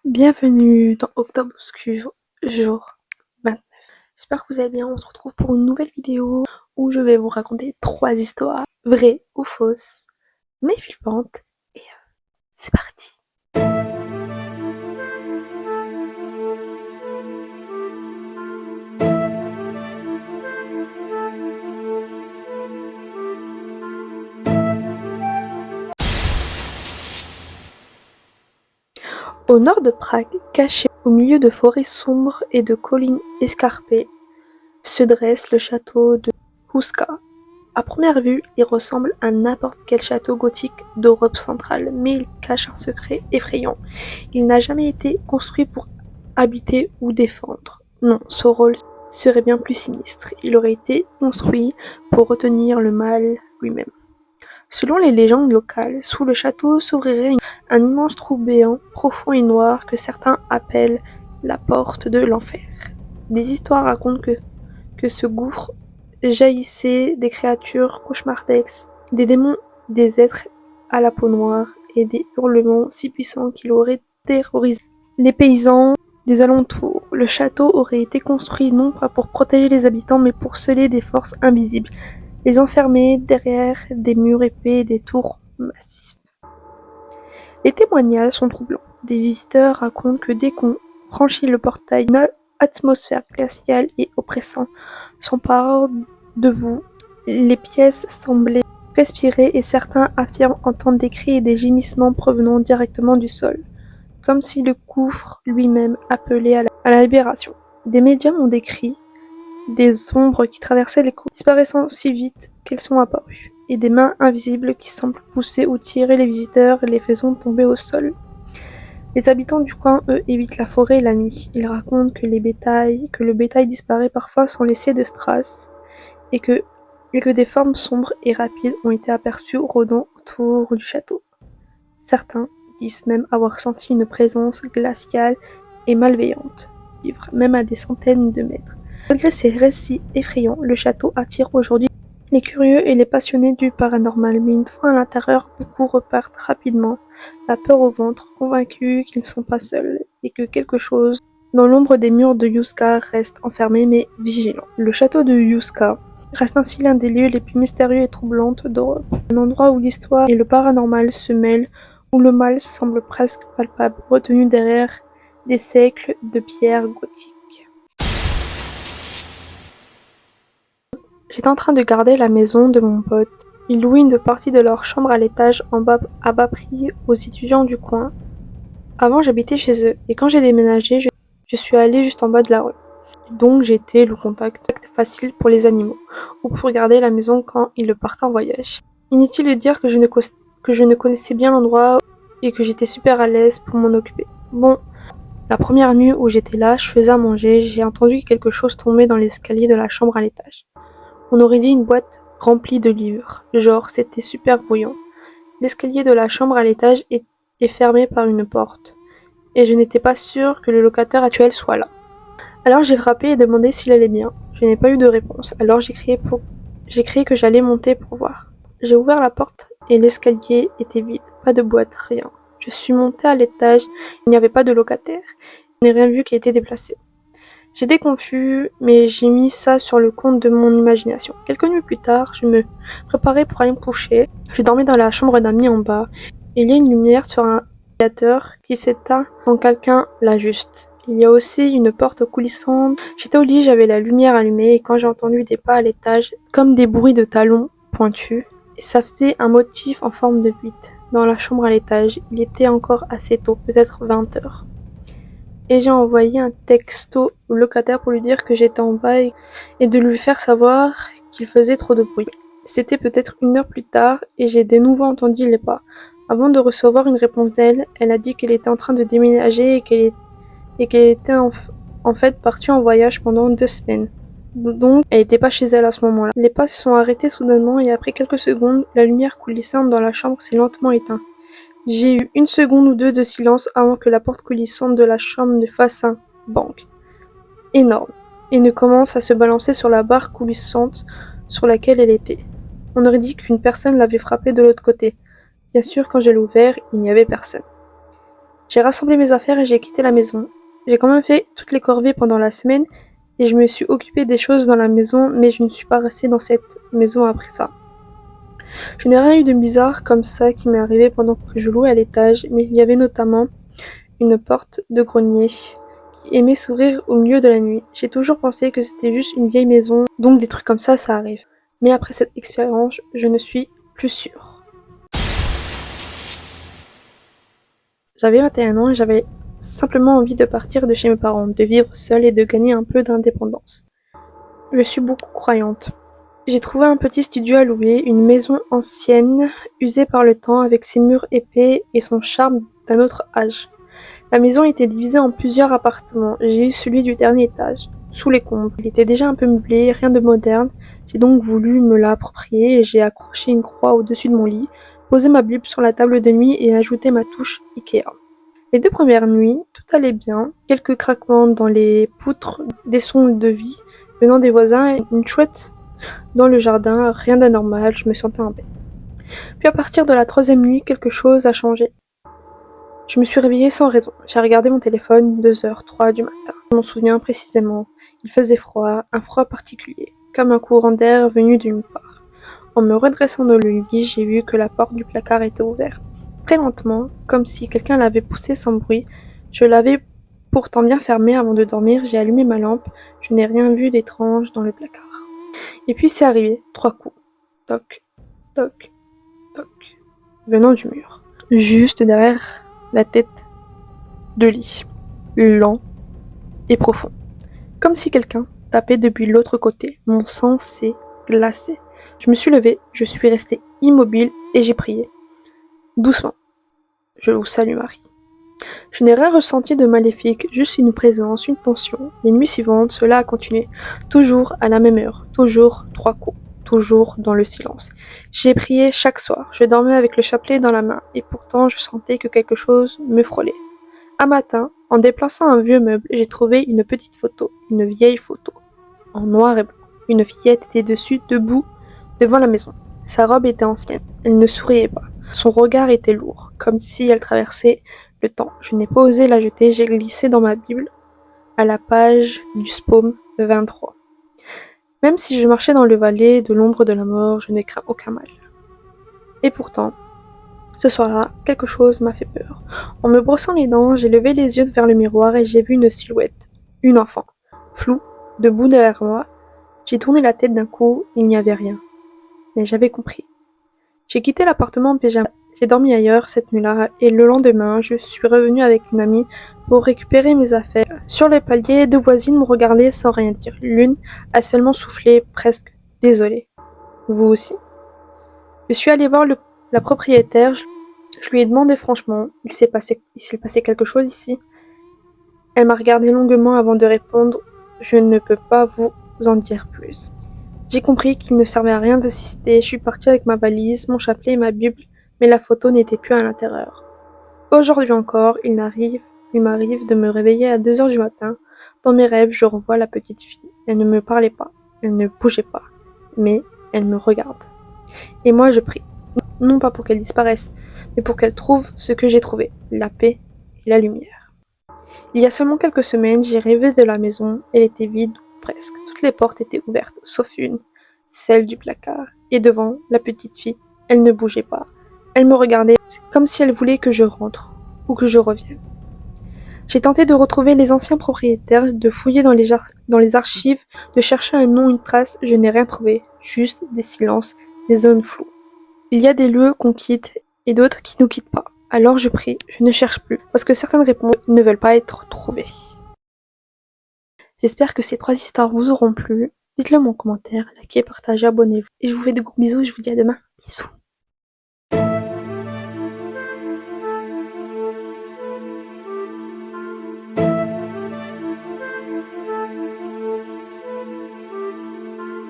Bienvenue dans Octobre Obscur, jour 29. J'espère que vous allez bien. On se retrouve pour une nouvelle vidéo où je vais vous raconter 3 histoires, vraies ou fausses, mais flippantes. Et c'est parti. Au nord de Prague, caché au milieu de forêts sombres et de collines escarpées, se dresse le château de Houska. À première vue, il ressemble à n'importe quel château gothique d'Europe centrale, mais il cache un secret effrayant. Il n'a jamais été construit pour habiter ou défendre. Non, son rôle serait bien plus sinistre. Il aurait été construit pour retenir le mal lui-même. Selon les légendes locales, sous le château s'ouvrirait un immense trou béant, profond et noir, que certains appellent la porte de l'enfer. Des histoires racontent que ce gouffre jaillissait des créatures cauchemardesques, des démons, des êtres à la peau noire et des hurlements si puissants qu'il aurait terrorisé les paysans des alentours. Le château aurait été construit non pas pour protéger les habitants mais pour sceller des forces invisibles, les enfermer derrière des murs épais et des tours massives. Les témoignages sont troublants. Des visiteurs racontent que dès qu'on franchit le portail, une atmosphère glaciale et oppressante s'empare de vous. Les pièces semblaient respirer et certains affirment entendre des cris et des gémissements provenant directement du sol, comme si le gouffre lui-même appelait à la libération. Des médiums ont décrit des ombres qui traversaient les cours, disparaissant si vite qu'elles sont apparues, et des mains invisibles qui semblent pousser ou tirer les visiteurs, les faisant tomber au sol. Les habitants du coin, eux, évitent la forêt la nuit. Ils racontent que le bétail disparaît parfois sans laisser de traces, et que des formes sombres et rapides ont été aperçues rôdant autour du château. Certains disent même avoir senti une présence glaciale et malveillante vivre, même à des centaines de mètres. Malgré ces récits effrayants, le château attire aujourd'hui les curieux et les passionnés du paranormal, mais une fois à l'intérieur, beaucoup repartent rapidement, la peur au ventre, convaincus qu'ils ne sont pas seuls, et que quelque chose dans l'ombre des murs de Houska reste enfermé mais vigilant. Le château de Houska reste ainsi l'un des lieux les plus mystérieux et troublants d'Europe. Un endroit où l'histoire et le paranormal se mêlent, où le mal semble presque palpable, retenu derrière des siècles de pierres gothiques. J'étais en train de garder la maison de mon pote. Ils louaient une partie de leur chambre à l'étage à bas prix aux étudiants du coin. Avant, j'habitais chez eux, et quand j'ai déménagé, je suis allée juste en bas de la rue. Donc j'ai été le contact facile pour les animaux, ou pour garder la maison quand ils partaient en voyage. Inutile de dire que je ne connaissais bien l'endroit et que j'étais super à l'aise pour m'en occuper. Bon, la première nuit où j'étais là, je faisais à manger, j'ai entendu quelque chose tomber dans l'escalier de la chambre à l'étage. On aurait dit une boîte remplie de livres, genre c'était super bruyant. L'escalier de la chambre à l'étage est fermé par une porte, et je n'étais pas sûre que le locataire actuel soit là. Alors j'ai frappé et demandé s'il allait bien. Je n'ai pas eu de réponse, alors j'ai crié que j'allais monter pour voir. J'ai ouvert la porte et l'escalier était vide, pas de boîte, rien. Je suis montée à l'étage, il n'y avait pas de locataire, je n'ai rien vu qui était déplacé. J'étais confus, mais j'ai mis ça sur le compte de mon imagination. Quelques nuits plus tard, je me préparais pour aller me coucher. Je dormais dans la chambre d'amis en bas. Il y a une lumière sur un radiateur qui s'éteint quand quelqu'un l'ajuste. Il y a aussi une porte coulissante. J'étais au lit, j'avais la lumière allumée et quand j'ai entendu des pas à l'étage, comme des bruits de talons pointus, et ça faisait un motif en forme de 8. Dans la chambre à l'étage, il était encore assez tôt, peut-être 20 heures. Et j'ai envoyé un texto au locataire pour lui dire que j'étais en bas et de lui faire savoir qu'il faisait trop de bruit. C'était peut-être 1 heure plus tard et j'ai de nouveau entendu les pas. Avant de recevoir une réponse d'elle, elle a dit qu'elle était en train de déménager et qu'elle était en fait partie en voyage pendant 2 semaines. Donc, elle n'était pas chez elle à ce moment-là. Les pas se sont arrêtés soudainement et après quelques secondes, la lumière coulissante dans la chambre s'est lentement éteinte. J'ai eu 1 seconde ou 2 de silence avant que la porte coulissante de la chambre ne fasse un bang énorme et ne commence à se balancer sur la barre coulissante sur laquelle elle était. On aurait dit qu'une personne l'avait frappée de l'autre côté. Bien sûr, quand j'ai l'ai ouvert, il n'y avait personne. J'ai rassemblé mes affaires et j'ai quitté la maison. J'ai quand même fait toutes les corvées pendant la semaine et je me suis occupée des choses dans la maison, mais je ne suis pas restée dans cette maison après ça. Je n'ai rien eu de bizarre comme ça qui m'est arrivé pendant que je louais à l'étage, mais il y avait notamment une porte de grenier qui aimait s'ouvrir au milieu de la nuit. J'ai toujours pensé que c'était juste une vieille maison, donc des trucs comme ça arrive. Mais après cette expérience, je ne suis plus sûre. J'avais 21 ans et j'avais simplement envie de partir de chez mes parents, de vivre seule et de gagner un peu d'indépendance. Je suis beaucoup croyante. J'ai trouvé un petit studio à louer, une maison ancienne, usée par le temps, avec ses murs épais et son charme d'un autre âge. La maison était divisée en plusieurs appartements. J'ai eu celui du dernier étage, sous les combles. Il était déjà un peu meublé, rien de moderne. J'ai donc voulu me l'approprier et j'ai accroché une croix au-dessus de mon lit, posé ma Bible sur la table de nuit et ajouté ma touche Ikea. Les 2 premières nuits, tout allait bien, quelques craquements dans les poutres, des sons de vie venant des voisins et une chouette dans le jardin, rien d'anormal, je me sentais en paix. Puis à partir de la 3e nuit, quelque chose a changé. Je me suis réveillée sans raison. J'ai regardé mon téléphone, 2h, 3 du matin. Je m'en souviens précisément. Il faisait froid, un froid particulier, comme un courant d'air venu d'une part. En me redressant dans le lit, j'ai vu que la porte du placard était ouverte. Très lentement, comme si quelqu'un l'avait poussée sans bruit. Je l'avais pourtant bien fermée avant de dormir. J'ai allumé ma lampe. Je n'ai rien vu d'étrange dans le placard. Et puis c'est arrivé, 3 coups. Toc, toc, toc, venant du mur. Juste derrière la tête de lit, lent et profond. Comme si quelqu'un tapait depuis l'autre côté. Mon sang s'est glacé. Je me suis levée, je suis restée immobile et j'ai prié. Doucement. Je vous salue Marie. Je n'ai rien ressenti de maléfique, juste une présence, une tension. Les nuits suivantes, cela a continué. Toujours à la même heure, toujours 3 coups, toujours dans le silence. J'ai prié chaque soir, je dormais avec le chapelet dans la main, et pourtant je sentais que quelque chose me frôlait. Un matin, en déplaçant un vieux meuble, j'ai trouvé une petite photo, une vieille photo, en noir et blanc. Une fillette était dessus, debout, devant la maison. Sa robe était ancienne, elle ne souriait pas. Son regard était lourd, comme si elle traversait le temps. Je n'ai pas osé la jeter, j'ai glissé dans ma Bible, à la page du psaume 23. Même si je marchais dans le vallée de l'ombre de la mort, je ne crains aucun mal. Et pourtant, ce soir-là, quelque chose m'a fait peur. En me brossant les dents, j'ai levé les yeux vers le miroir et j'ai vu une silhouette, une enfant, floue, debout derrière moi. J'ai tourné la tête d'un coup, il n'y avait rien. Mais j'avais compris. J'ai quitté l'appartement en pyjama. J'ai dormi ailleurs cette nuit-là et le lendemain, je suis revenue avec une amie pour récupérer mes affaires. Sur le palier, 2 voisines me regardaient sans rien dire. L'une a seulement soufflé, presque désolée. Vous aussi? Je suis allée voir la propriétaire. Je lui ai demandé franchement, il s'est passé quelque chose ici? Elle m'a regardé longuement avant de répondre, je ne peux pas vous en dire plus. J'ai compris qu'il ne servait à rien d'insister, je suis partie avec ma valise, mon chapelet et ma Bible, mais la photo n'était plus à l'intérieur. Aujourd'hui encore, il m'arrive de me réveiller à 2h du matin. Dans mes rêves, je revois la petite fille. Elle ne me parlait pas, elle ne bougeait pas, mais elle me regarde. Et moi je prie, non pas pour qu'elle disparaisse, mais pour qu'elle trouve ce que j'ai trouvé, la paix et la lumière. Il y a seulement quelques semaines, j'ai rêvé de la maison, elle était vide, presque. Toutes les portes étaient ouvertes, sauf une, celle du placard. Et devant, la petite fille, elle ne bougeait pas. Elle me regardait comme si elle voulait que je rentre, ou que je revienne. J'ai tenté de retrouver les anciens propriétaires, de fouiller dans les archives, de chercher un nom, une trace, je n'ai rien trouvé, juste des silences, des zones floues. Il y a des lieux qu'on quitte et d'autres qui nous quittent pas. Alors je prie, je ne cherche plus, parce que certaines réponses ne veulent pas être trouvées. J'espère que ces 3 histoires vous auront plu. Dites-le moi en commentaire, likez, partagez, abonnez-vous. Et je vous fais de gros bisous et je vous dis à demain. Bisous.